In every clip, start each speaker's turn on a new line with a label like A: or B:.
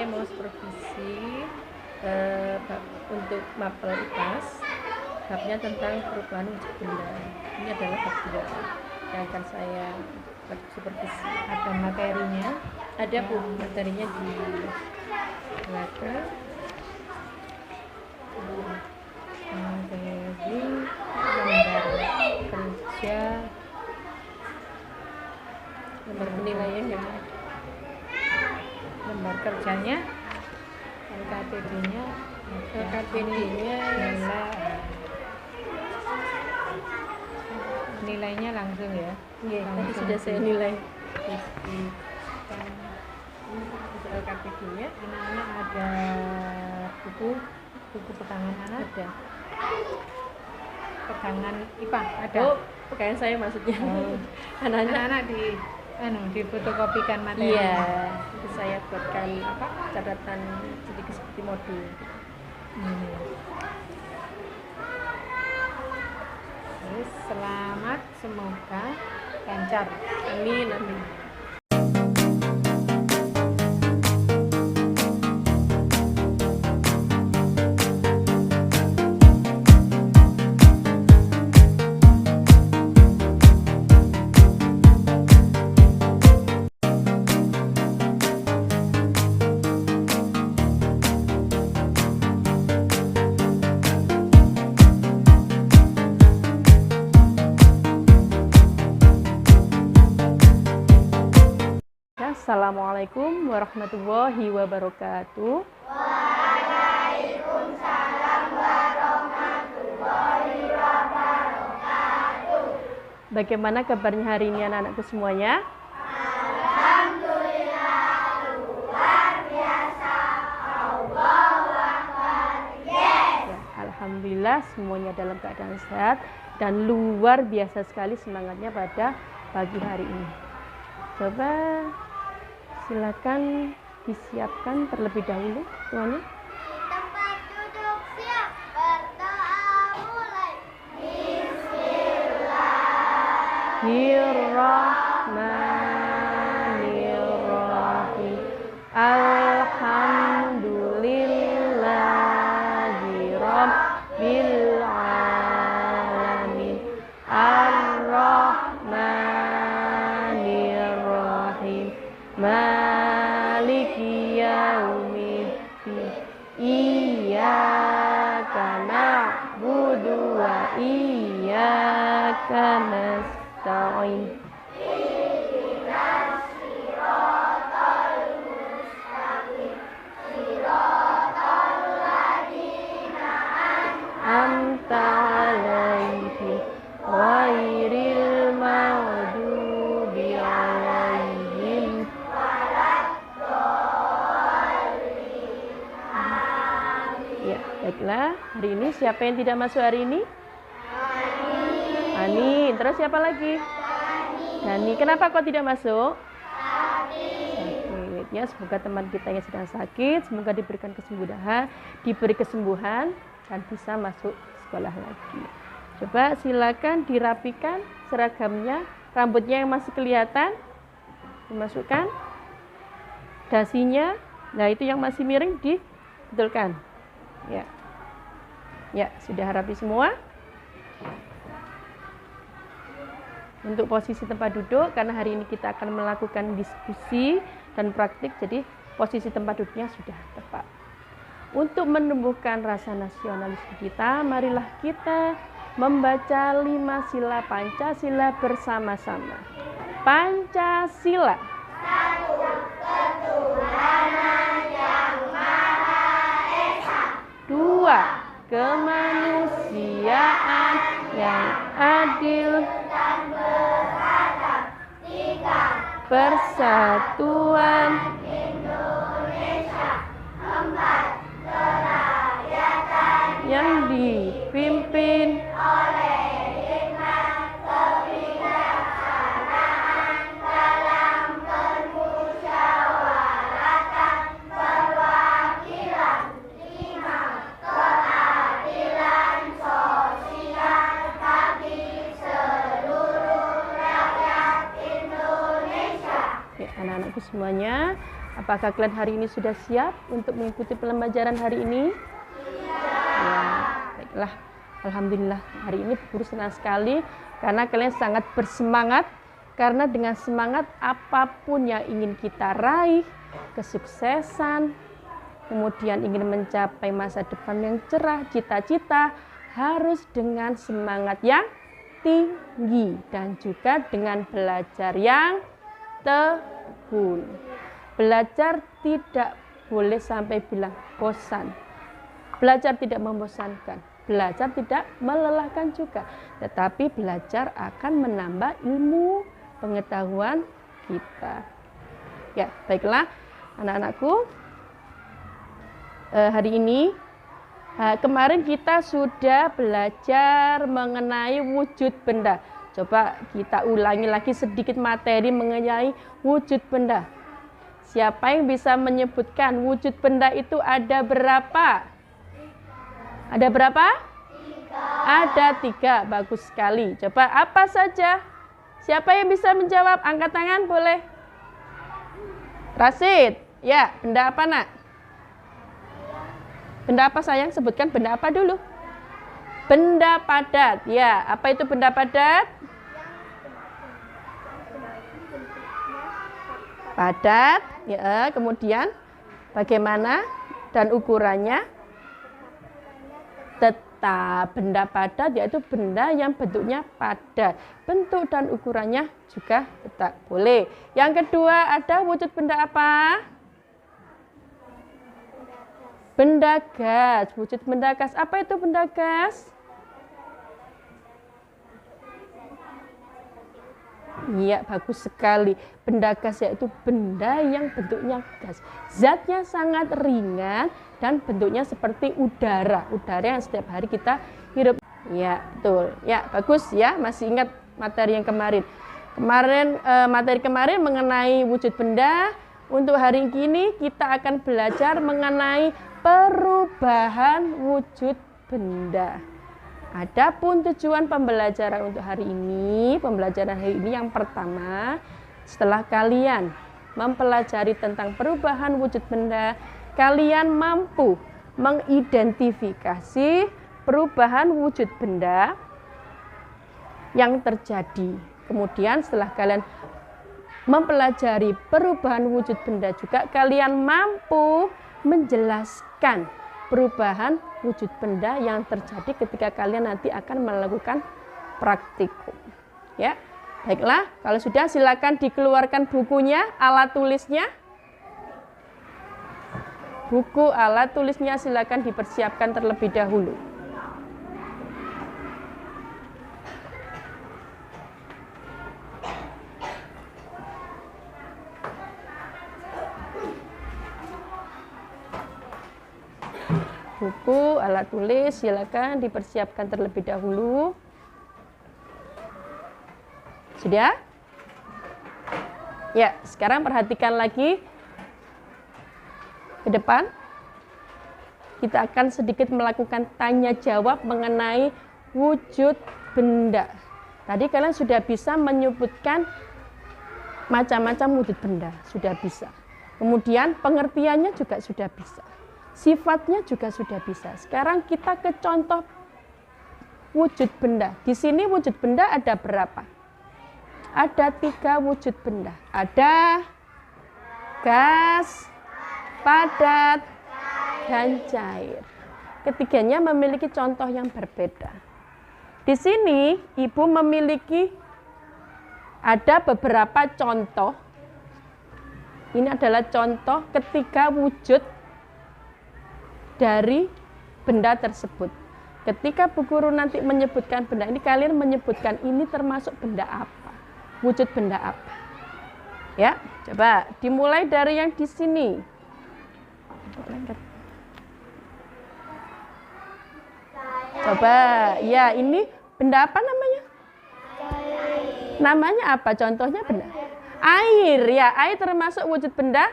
A: mau supervisi untuk mapel IPAS, babnya tentang perubahan wujud benda. Ini adalah bab 2 yang akan saya supervisi.
B: Ada materinya?
A: Ada Bu, materinya di belakang. Materi lembar kerja, lembar penilaian yang ada.
B: Lembar kerjanya, LKPD-nya,
A: LKPD-nya
B: nilainya langsung ya.
A: Iya, tadi sudah saya nilai. LKPD-nya,
B: Anaknya ada buku pegangan anak,
A: ada.
B: pegangan IPA ada.
A: Oh, pegangan saya maksudnya.
B: Oh.
A: Anak-anak
B: di fotokopikan materi.
A: iya, itu saya buatkan catatan sedikit seperti modul.
B: Terus selamat, semoga lancar.
A: Amin, amin. Assalamualaikum warahmatullahi wabarakatuh. Waalaikumsalam warahmatullahi wabarakatuh. Bagaimana kabarnya hari ini anak-anakku semuanya? Alhamdulillah, luar biasa. Allahu Akbar. Yes. Ya, alhamdulillah semuanya dalam keadaan sehat dan luar biasa sekali semangatnya pada pagi hari ini. Coba silakan disiapkan terlebih dahulu semuanya.
C: Tempat duduk siap, berdoa mulai.
A: Bismillahirrahmanirrahim. Alhamdulillahi rabbil alamin. Ar-Rahmanir-Rahim. Maliki yaumiddin. Iyyaka na'budu wa iyyaka nasta'in. Anta 'alaihim ghairil maghdubi 'alaihim. Ya, baiklah. Hari ini siapa yang tidak masuk hari ini? Ani. Terus siapa lagi? Dani. Kenapa kok tidak masuk? Sakit. Ya, semoga teman kita yang sedang sakit, semoga diberikan kesembuhan dan bisa masuk sekolah lagi. Coba silakan dirapikan seragamnya, rambutnya yang masih kelihatan dimasukkan, dasinya, nah itu yang masih miring dibetulkan. Ya, ya sudah rapi semua. Untuk posisi tempat duduk, karena hari ini kita akan melakukan diskusi dan praktik, jadi posisi tempat duduknya sudah tepat. Untuk menumbuhkan rasa nasionalisme kita, marilah kita membaca 5 sila Pancasila bersama-sama. Pancasila.
C: Satu ketuhanan yang Maha Esa.
A: 2. Kemanusiaan yang adil
C: Dan beradab. 3.
A: persatuan
C: Indonesia. 4. Kerakyatan
A: yang dipimpin
C: oleh hikmat kebijaksanaan dalam permusyawaratan perwakilan. 5. Keadilan sosial bagi seluruh rakyat Indonesia.
A: ya, anak-anakku semuanya. Apakah kalian hari ini sudah siap untuk mengikuti pembelajaran hari ini? Ya, baiklah. Alhamdulillah hari ini guru senang sekali karena kalian sangat bersemangat, karena dengan semangat apapun yang ingin kita raih, kesuksesan, kemudian ingin mencapai masa depan yang cerah, cita-cita, harus dengan semangat yang tinggi dan juga dengan belajar yang tekun. Belajar tidak boleh sampai bilang bosan. Belajar tidak membosankan. Belajar tidak melelahkan juga. Tetapi belajar akan menambah ilmu pengetahuan kita. Ya, baiklah anak-anakku. Hari ini kemarin kita sudah belajar mengenai wujud benda. Coba kita ulangi lagi sedikit materi mengenai wujud benda. Siapa yang bisa menyebutkan wujud benda itu ada berapa? Ada berapa? 3. Ada 3. Bagus sekali. Coba apa saja? Siapa yang bisa menjawab? Angkat tangan boleh. Rasid. Ya, benda apa nak? Benda apa sayang? Sebutkan benda apa dulu? Benda padat. Ya, apa itu benda padat? Padat. Ya, kemudian bagaimana dan ukurannya? Tetap. Benda padat yaitu benda yang bentuknya padat. Bentuk dan ukurannya juga tetap. Boleh. Yang kedua ada wujud benda apa? Benda gas, wujud benda gas. Apa itu benda gas? Iya, bagus sekali. Benda gas yaitu benda yang bentuknya gas. Zatnya sangat ringan dan bentuknya seperti udara. Udara yang setiap hari kita hirup. Ya, betul. Ya, bagus ya. Masih ingat materi yang kemarin. Materi kemarin mengenai wujud benda. Untuk hari ini kita akan belajar mengenai perubahan wujud benda. Adapun tujuan pembelajaran untuk hari ini, yang pertama, setelah kalian mempelajari tentang perubahan wujud benda, kalian mampu mengidentifikasi perubahan wujud benda yang terjadi. Kemudian setelah kalian mempelajari perubahan wujud benda juga, kalian mampu menjelaskan perubahan wujud benda yang terjadi ketika kalian nanti akan melakukan praktikum. Ya, baiklah. Kalau sudah, silakan dikeluarkan bukunya, alat tulisnya. Buku alat tulisnya silakan dipersiapkan terlebih dahulu. Buku, alat tulis, silakan dipersiapkan terlebih dahulu. Sudah? Ya, sekarang perhatikan lagi ke depan. Kita akan sedikit melakukan tanya jawab mengenai wujud benda. Tadi kalian sudah bisa menyebutkan macam-macam wujud benda, sudah bisa. Kemudian pengertiannya juga sudah bisa. Sifatnya juga sudah bisa. Sekarang kita ke contoh wujud benda. Di sini wujud benda ada berapa? Ada 3 wujud benda. Ada gas, padat, dan cair. Ketiganya memiliki contoh yang berbeda. Di sini Ibu memiliki ada beberapa contoh. Ini adalah contoh ketiga wujud dari benda tersebut. Ketika Bu Guru nanti menyebutkan benda ini, kalian menyebutkan ini termasuk benda apa, wujud benda apa. Ya, coba dimulai dari yang di sini. Coba, ya ini benda apa namanya? Namanya apa? Contohnya benda air. Ya, air termasuk wujud benda.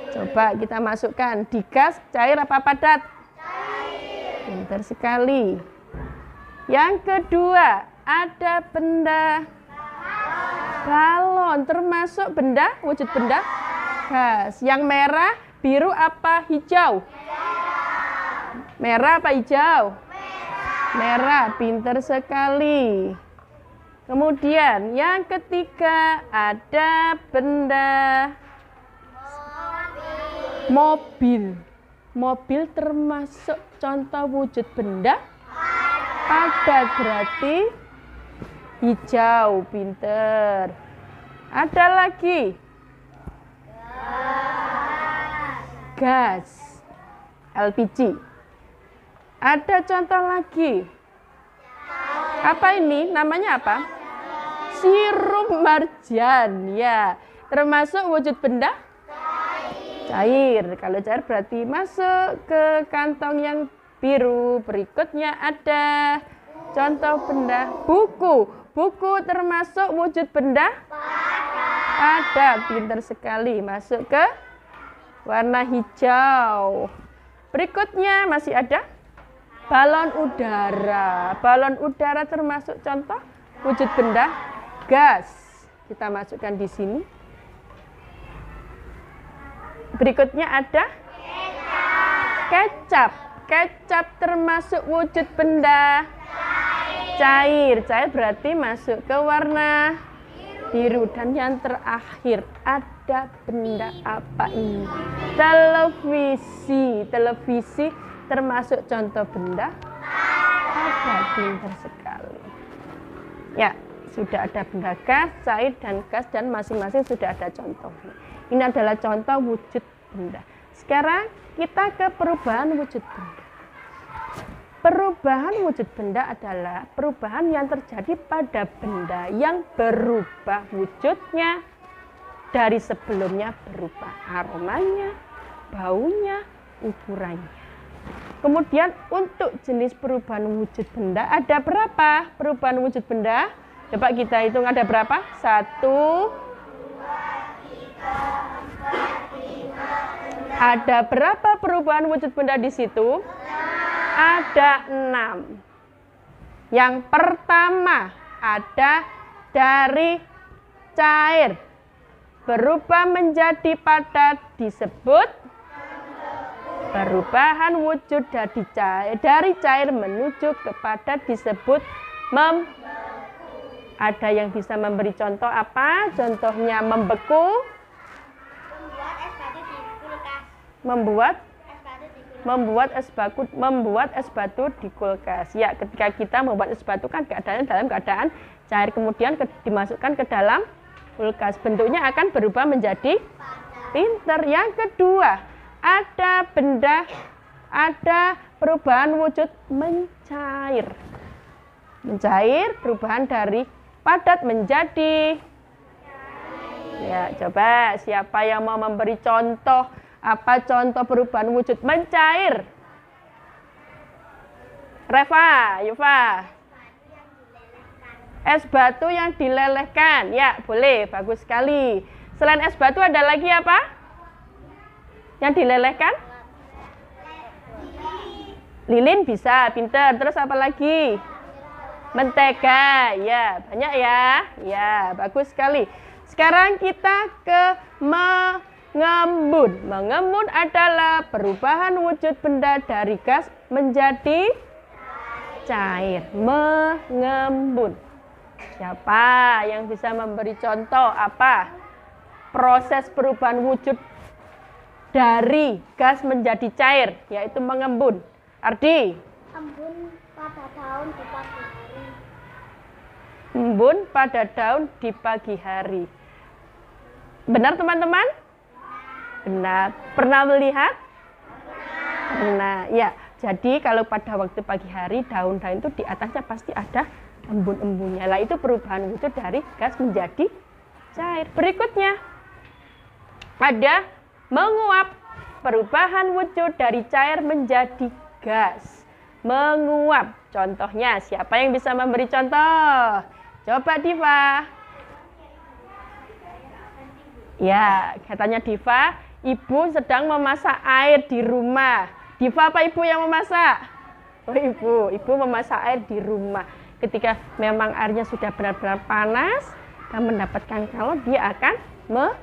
A: Coba kita masukkan di gas, cair apa padat? Cair. Pintar sekali. Yang kedua, ada benda Balon termasuk benda, wujud benda gas. Yang merah, biru apa hijau? Merah apa hijau? Merah, pinter sekali. Kemudian yang ketiga ada benda mobil. Mobil termasuk contoh wujud benda padat, berarti hijau, pinter. Ada lagi gas, LPG. Ada contoh lagi. Apa ini? Namanya apa? Sirup marjan. Ya, termasuk wujud benda cair. Kalau cair berarti masuk ke kantong yang biru. Berikutnya ada contoh benda buku. Buku termasuk wujud benda padat. Pintar sekali. Masuk ke warna hijau. Berikutnya masih ada balon udara. Balon udara termasuk contoh wujud benda gas. Kita masukkan di sini. Berikutnya ada kecap. Kecap termasuk wujud benda cair. Cair berarti masuk ke warna biru. Dan yang terakhir ada benda apa ini? Televisi. Televisi termasuk contoh benda padat. Pintar sekali. Ya, sudah ada benda gas, cair, dan gas, dan masing-masing sudah ada contohnya. Ini adalah contoh wujud benda. Sekarang kita ke perubahan wujud benda. Perubahan wujud benda adalah perubahan yang terjadi pada benda yang berubah wujudnya dari sebelumnya berupa aromanya, baunya, ukurannya. Kemudian untuk jenis perubahan wujud benda ada berapa perubahan wujud benda? Coba kita hitung ada berapa? 1, 2, 3, 4, 5, 6. Ada berapa perubahan wujud benda di situ? Ada 6. Yang pertama ada dari cair berubah menjadi padat disebut perubahan wujud dari cair menuju ke padat disebut Ada yang bisa memberi contoh apa? Contohnya membeku. Membuat es batu di kulkas. Ya, ketika kita membuat es batu kan keadaannya dalam keadaan cair, kemudian dimasukkan ke dalam kulkas. Bentuknya akan berubah menjadi pinter. Yang kedua, ada perubahan wujud mencair. Mencair, perubahan dari padat menjadi. Ya, coba siapa yang mau memberi contoh? Apa contoh perubahan wujud mencair? Reva, Yufa. Es batu yang dilelehkan. Ya, boleh. Bagus sekali. Selain es batu ada lagi apa? Yang dilelehkan? Lilin bisa, pinter. Terus apa lagi? Mentega. Ya, banyak ya. Ya, bagus sekali. Sekarang kita ke mengembun. Mengembun adalah perubahan wujud benda dari gas menjadi cair. Mengembun. Siapa yang bisa memberi contoh apa proses perubahan wujud dari gas menjadi cair, yaitu mengembun? Ardi.
C: Embun pada daun di pagi hari.
A: Embun pada daun di pagi hari. Benar teman-teman? Benar. Pernah melihat? Pernah. Ya, jadi kalau pada waktu pagi hari daun-daun itu di atasnya pasti ada embun-embunnya. Lah itu perubahan wujud dari gas menjadi cair. Berikutnya ada menguap. Perubahan wujud dari cair menjadi gas. Menguap. Contohnya siapa yang bisa memberi contoh? Coba Diva. Ya, katanya Diva, ibu sedang memasak air di rumah. Diva apa ibu yang memasak? Oh ibu memasak air di rumah. Ketika memang airnya sudah benar-benar panas, akan mendapatkan kalor, dia akan menguap.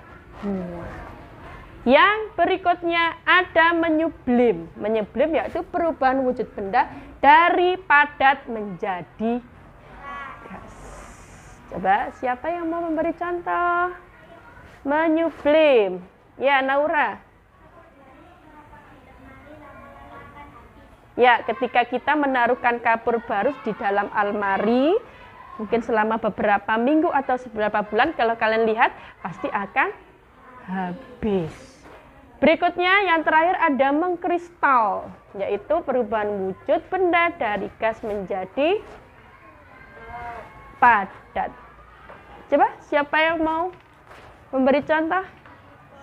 A: Yang berikutnya ada menyublim. Menyublim yaitu perubahan wujud benda dari padat menjadi gas. Coba siapa yang mau memberi contoh? Menyublim. Ya, Naura. Ya, ketika kita menaruhkan kapur barus di dalam almari, mungkin selama beberapa minggu atau beberapa bulan, kalau kalian lihat pasti akan habis. Berikutnya yang terakhir ada mengkristal, yaitu perubahan wujud benda dari gas menjadi padat. Coba siapa yang mau memberi contoh?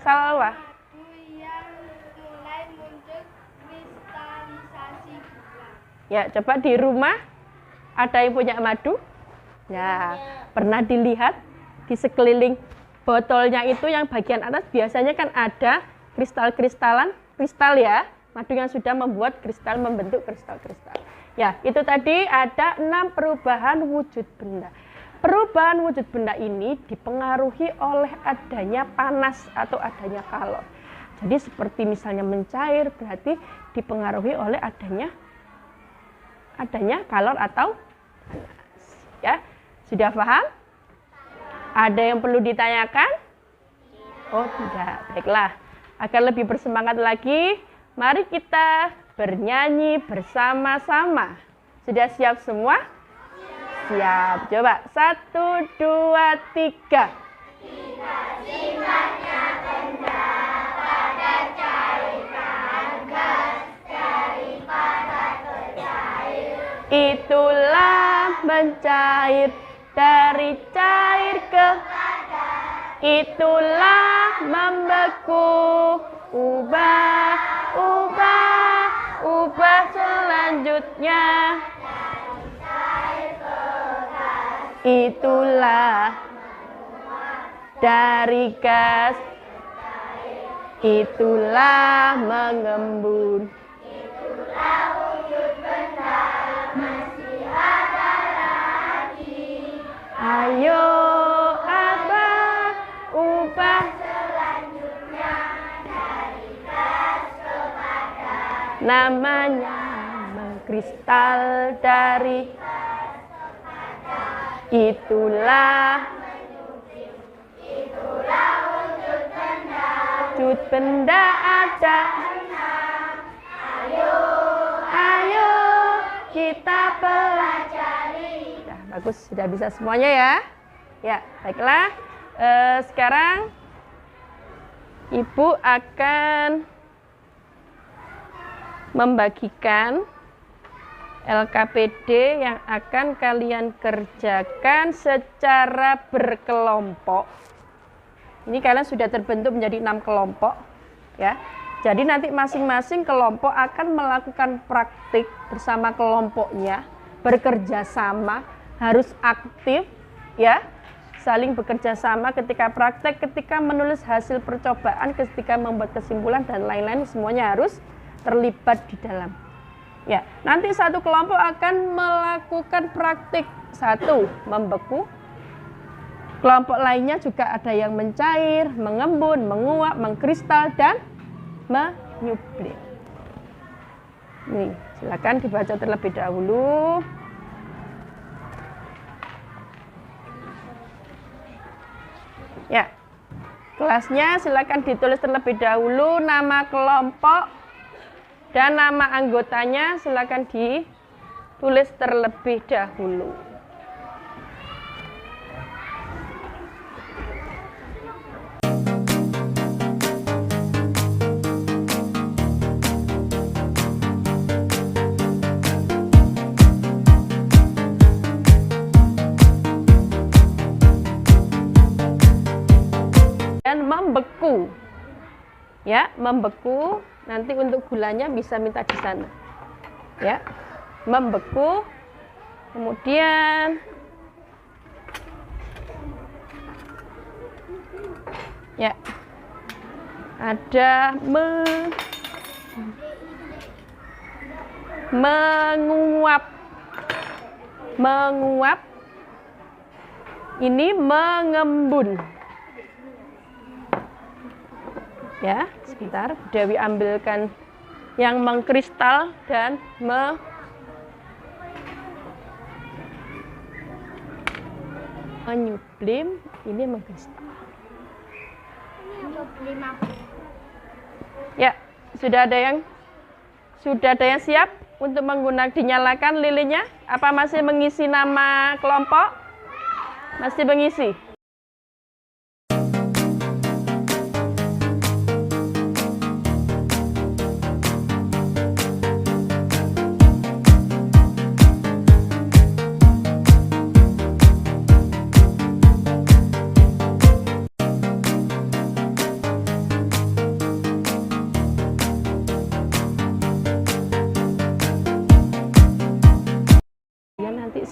A: Salwa.
C: Yang mulai muncul kristalisasi gula.
A: Ya, coba di rumah ada yang punya madu? Ya, pernah dilihat di sekeliling botolnya itu yang bagian atas biasanya kan ada kristal ya, madu yang sudah membuat kristal, membentuk kristal-kristal. Ya, itu tadi ada 6 perubahan wujud benda. Perubahan wujud benda ini dipengaruhi oleh adanya panas atau adanya kalor. Jadi seperti misalnya mencair berarti dipengaruhi oleh adanya kalor atau panas. Ya, sudah paham? Ada yang perlu ditanyakan? Oh tidak, baiklah. Agar lebih bersemangat lagi, mari kita bernyanyi bersama-sama. Sudah siap semua? Siap. Coba 1, 2, 3.
C: Sifatnya benda pada cairkan gas daripada bercair.
A: Itulah mencair dari cair ke itulah membeku, ubah selanjutnya. Itulah dari gas, itulah mengembun.
C: Itulah wujud benda masih ada lagi.
A: Ayo ubah
C: Selanjutnya dari gas kepada
A: namanya mengkristal dari itulah wujud benda ada. Ayo kita pelajari. Nah, bagus, sudah bisa semuanya ya. Ya, baiklah. Sekarang Ibu akan membagikan LKPD yang akan kalian kerjakan secara berkelompok. Ini kalian sudah terbentuk menjadi 6 kelompok, ya. Jadi nanti masing-masing kelompok akan melakukan praktik bersama kelompoknya, bekerja sama, harus aktif, ya. Saling bekerja sama ketika praktek, ketika menulis hasil percobaan, ketika membuat kesimpulan dan lain-lain, semuanya harus terlibat di dalam. Ya, nanti satu kelompok akan melakukan praktik 1 membeku. Kelompok lainnya juga ada yang mencair, mengembun, menguap, mengkristal dan menyublim. Nih, silakan dibaca terlebih dahulu. Ya, kelasnya silakan ditulis terlebih dahulu nama kelompok dan nama anggotanya, silakan ditulis terlebih dahulu. Dan membeku. Ya, membeku. Nanti untuk gulanya bisa minta di sana. Ya, membeku. Kemudian ya, ada menguap. Menguap. Ini mengembun. Ya, sebentar. Dewi ambilkan yang mengkristal dan menyublim. Ini mengkristal. Ya, sudah ada yang siap untuk menggunakan dinyalakan lilinnya? Apa masih mengisi nama kelompok? Masih mengisi.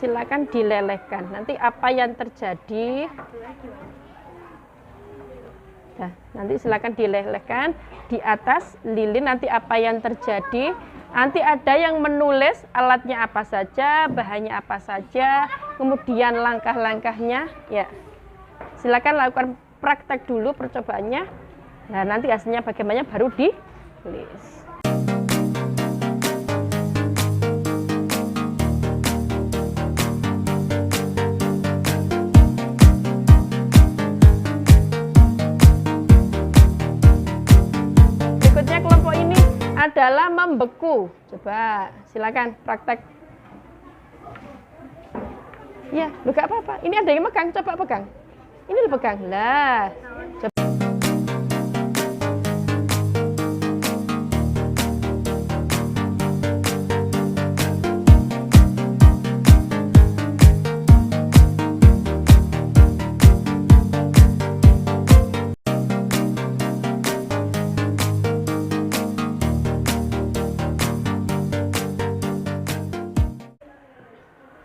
A: Silakan dilelehkan. Nanti apa yang terjadi? Nah, nanti silakan dilelehkan di atas lilin. Nanti apa yang terjadi? Nanti ada yang menulis alatnya apa saja, bahannya apa saja, kemudian langkah-langkahnya. Ya, silakan lakukan praktek dulu percobaannya. Nah, nanti hasilnya bagaimana baru ditulis. Kelompok ini adalah membeku. Coba silakan praktek. Ya, lu gak apa-apa. Ini ada yang megang, coba pegang. Ini lu pegang. Lah. Coba.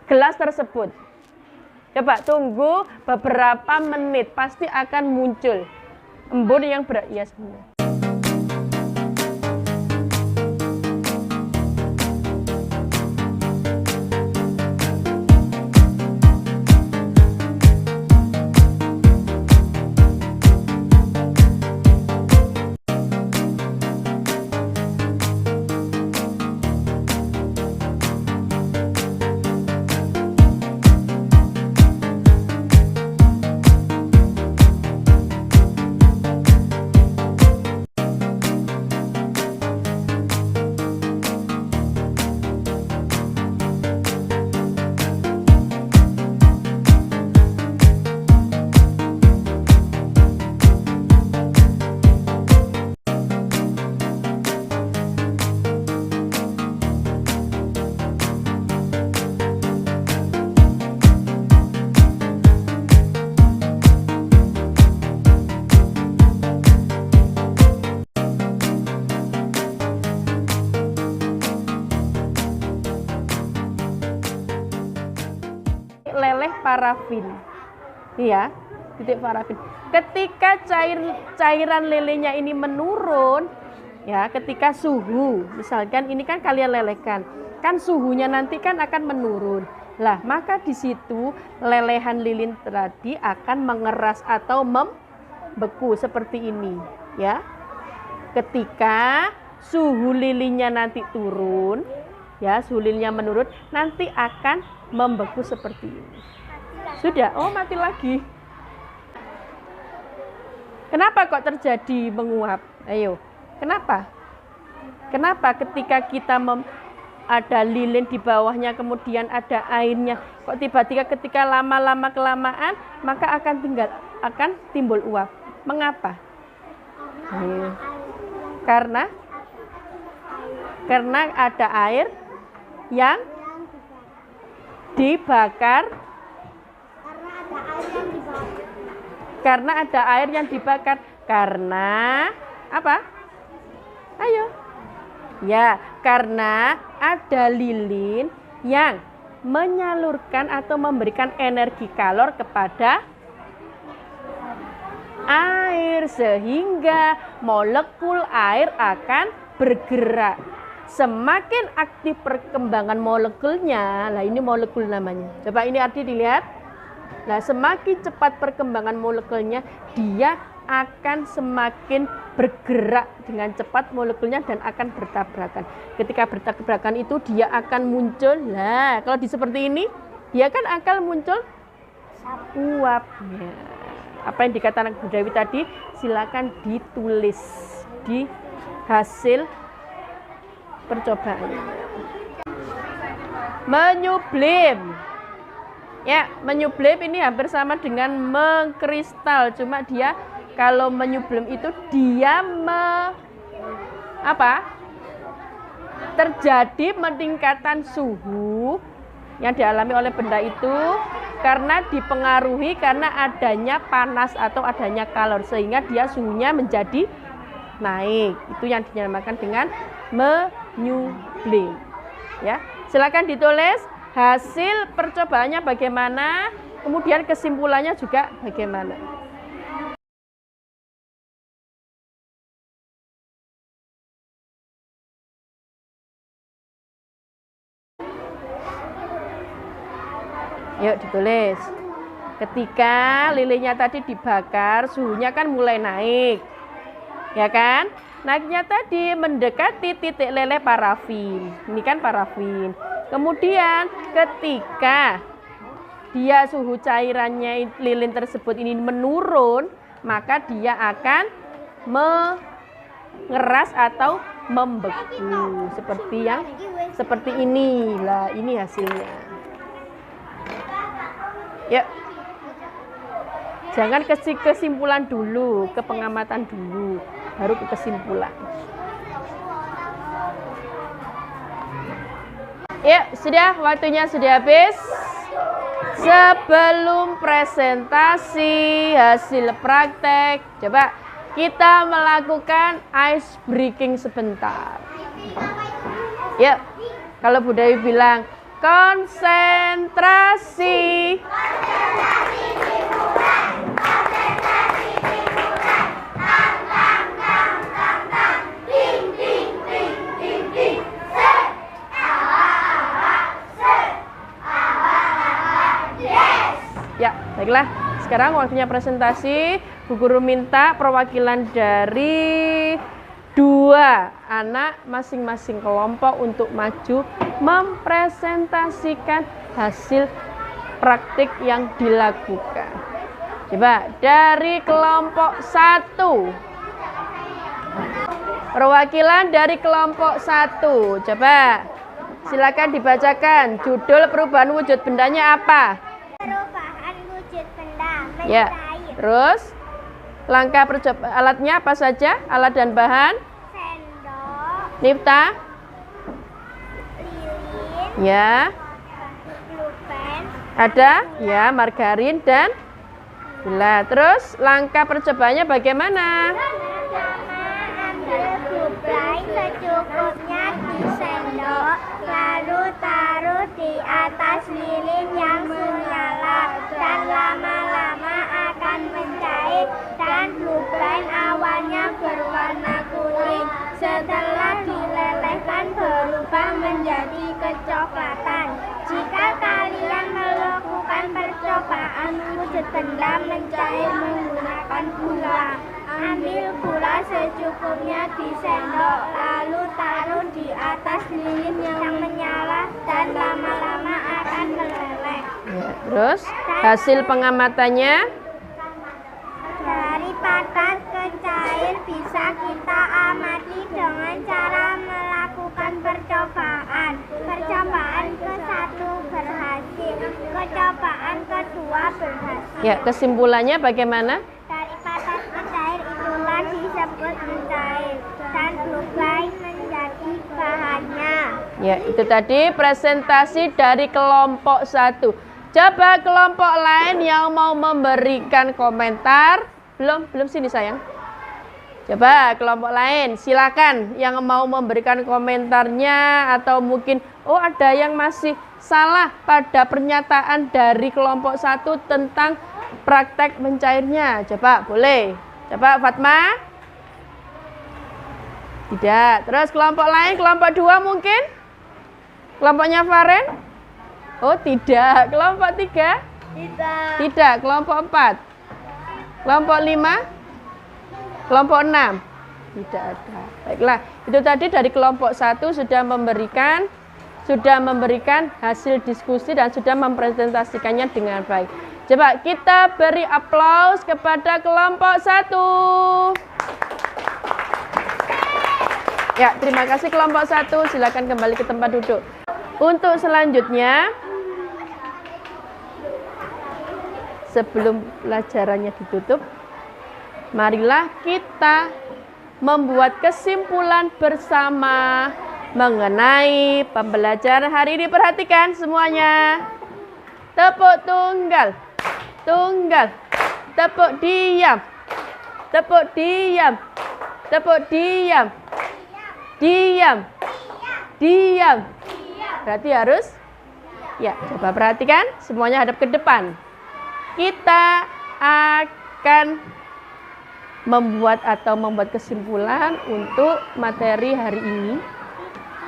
A: Gelas tersebut. Coba tunggu beberapa menit, pasti akan muncul embun yang berat. Ya, sebenarnya. Leleh parafin. Iya, titik parafin. Ketika cairan lelehnya ini menurun, ya, ketika suhu, misalkan ini kan kalian lelehkan, kan suhunya nanti kan akan menurun. Lah, maka di situ lelehan lilin tadi akan mengeras atau membeku seperti ini, ya. Ketika suhu lilinnya nanti turun, ya, suhu lilinnya menurun, nanti akan membeku seperti ini. Sudah, oh mati lagi. Kenapa kok terjadi menguap? Ayo, kenapa? Kenapa ketika kita ada lilin di bawahnya, kemudian ada airnya, kok tiba-tiba ketika lama-lama kelamaan, maka akan timbul uap. Mengapa? Karena ada air yang dibakar. Karena ada air yang dibakar. Karena apa? Ayo. Ya, karena ada lilin yang menyalurkan atau memberikan energi kalor kepada air, sehingga molekul air akan bergerak. Semakin aktif perkembangan molekulnya, lah ini molekul namanya. Coba ini Ardi dilihat. Nah, semakin cepat perkembangan molekulnya, dia akan semakin bergerak dengan cepat molekulnya dan akan bertabrakan. Ketika bertabrakan itu dia akan muncul. Nah, kalau seperti ini, dia kan akan muncul uapnya. Apa yang dikatakan Bu Dewi tadi, silakan ditulis di hasil percobaan. Menyublim. Ya, menyublim ini hampir sama dengan mengkristal, cuma dia kalau menyublim itu dia terjadi peningkatan suhu yang dialami oleh benda itu karena dipengaruhi karena adanya panas atau adanya kalor, sehingga dia suhunya menjadi naik. Itu yang dinamakan dengan menyublim. Ya, silakan ditulis hasil percobaannya bagaimana, kemudian kesimpulannya juga bagaimana. Yuk ditulis. Ketika lilinnya tadi dibakar, suhunya kan mulai naik. Ya kan? Naiknya tadi mendekati titik leleh parafin. Ini kan parafin. Kemudian ketika dia suhu cairannya lilin tersebut ini menurun, maka dia akan mengeras atau membeku seperti ini. Lah, ini hasilnya. Ya. Jangan kesimpulan dulu, ke pengamatan dulu, baru ke kesimpulan. Ya, sudah, waktunya sudah habis. Sebelum presentasi hasil praktek, coba kita melakukan ice breaking sebentar. Ya, kalau Bu Dewi bilang konsentrasi. Ya, baiklah. Sekarang waktunya presentasi. Bu Guru minta perwakilan dari 2 anak masing-masing kelompok untuk maju mempresentasikan hasil praktik yang dilakukan. Coba dari kelompok 1. Perwakilan dari kelompok 1. Coba silakan dibacakan. Judul perubahan wujud bendanya apa?
C: Perubahan wujud benda mencair.
A: Ya. Terus langkah alatnya apa saja? Alat dan bahan?
C: Sendok,
A: Nifta?
C: lilin,
A: Ya.
C: pulpen,
A: Ada? Ya, margarin dan gula. Terus langkah percobaannya bagaimana?
C: pertama ambil guplai secukupnya di sendok, lalu taruh di atas lilin yang menyala dan lama-lama akan mencair dan guplai awalnya berwarna kuning, setelah dilelehkan berubah menjadi kecoklatan. Jika kalian melakukan percobaan wujud benda mencair menggunakan gula, ambil gula secukupnya di sendok, lalu taruh di atas lilin yang menyala dan lama-lama akan meleleh.
A: Ya, terus hasil pengamatannya?
C: Dari padat ke cair bisa kita amati dengan cara melakukan percobaan. Percobaan ke-1 berhasil, percobaan kedua berhasil.
A: Ya, kesimpulannya bagaimana?
C: Dari padat ke cair itulah disebut mencair dan guplai menjadi bahannya.
A: Ya, itu tadi presentasi dari kelompok 1. Coba kelompok lain yang mau memberikan komentar. Belum sini sayang. Coba kelompok lain, silakan yang mau memberikan komentarnya atau mungkin ada yang masih salah pada pernyataan dari kelompok 1 tentang praktek mencairnya. Coba boleh. Coba Fatma. Tidak. Terus kelompok lain, kelompok 2 mungkin? Kelompoknya Faren? Oh tidak. Kelompok 3? Tidak. Kelompok 4? Kelompok 5? Kelompok 6? Tidak ada. Baiklah, itu tadi dari kelompok 1 sudah memberikan hasil diskusi dan sudah mempresentasikannya dengan baik. Coba kita beri aplaus kepada kelompok 1. Ya, terima kasih kelompok 1. Silakan kembali ke tempat duduk. Untuk selanjutnya, sebelum pelajarannya ditutup, marilah kita membuat kesimpulan bersama mengenai pembelajaran hari ini. Perhatikan semuanya. Tepuk tunggal, tunggal, tepuk diam, tepuk diam, tepuk diam, diam, diam. Berarti harus, ya, coba perhatikan, semuanya hadap ke depan. Kita akan membuat kesimpulan untuk materi hari ini.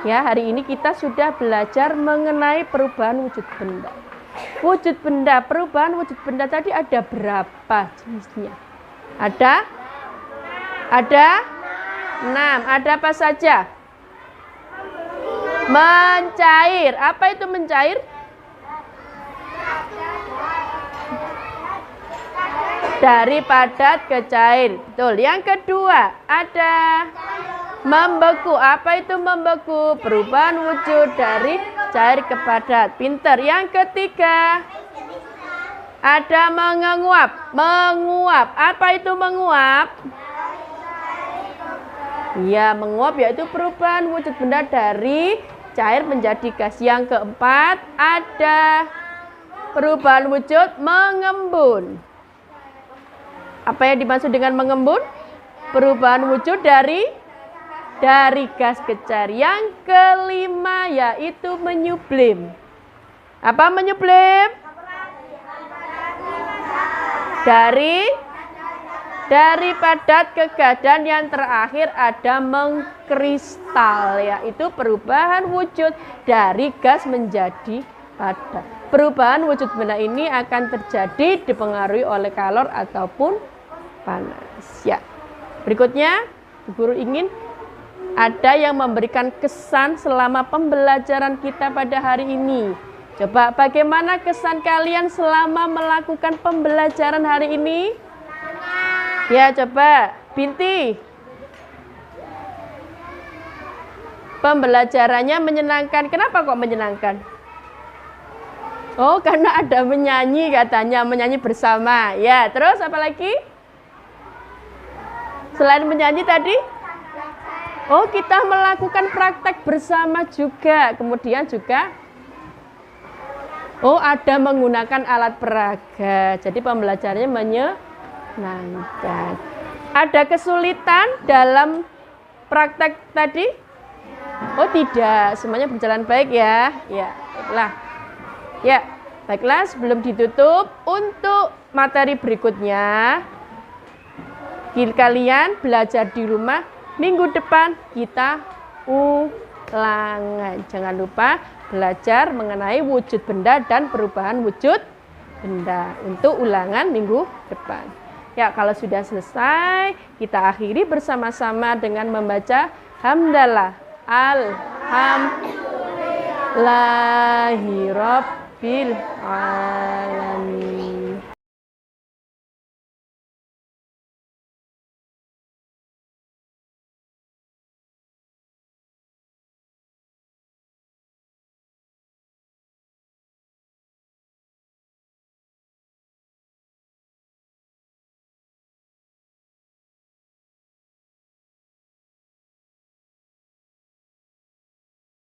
A: Ya, hari ini kita sudah belajar mengenai perubahan wujud benda. Wujud benda, perubahan wujud benda tadi ada berapa jenisnya? Ada 6. Ada apa saja? Mencair. Apa itu mencair? Dari padat ke cair. Betul. Yang kedua, ada membeku. Apa itu membeku? Perubahan wujud dari cair ke padat. Pinter. Yang ketiga, ada menguap. Menguap. Apa itu menguap? Ya, menguap yaitu perubahan wujud benda dari cair menjadi gas. Yang keempat, ada perubahan wujud mengembun. Apa yang dimaksud dengan mengembun? Perubahan wujud dari gas ke cair. Yang kelima yaitu menyublim. Apa menyublim? Dari padat ke gas. Dan yang terakhir ada mengkristal, yaitu perubahan wujud dari gas menjadi padat. Perubahan wujud benda ini akan terjadi dipengaruhi oleh kalor ataupun panas. Ya. Berikutnya, guru ingin ada yang memberikan kesan selama pembelajaran kita pada hari ini. Coba bagaimana kesan kalian selama melakukan pembelajaran hari ini? Ya, coba Binti. Pembelajarannya menyenangkan. Kenapa kok menyenangkan? Oh, karena ada menyanyi katanya, menyanyi bersama. Ya, terus apa lagi? Selain menyanyi tadi? Oh, kita melakukan praktek bersama juga. Kemudian juga, oh, ada menggunakan alat peraga. Jadi pembelajarannya menyenangkan. Ada kesulitan dalam praktek tadi? Oh, tidak. Semuanya berjalan baik ya. Ya, baiklah. Ya, baiklah, sebelum ditutup, untuk materi berikutnya, kalian belajar di rumah. Minggu depan kita ulangan. Jangan lupa belajar mengenai wujud benda dan perubahan wujud benda untuk ulangan minggu depan. Ya, kalau sudah selesai, kita akhiri bersama-sama dengan membaca hamdalah. Alhamdulillahirabbil alamin.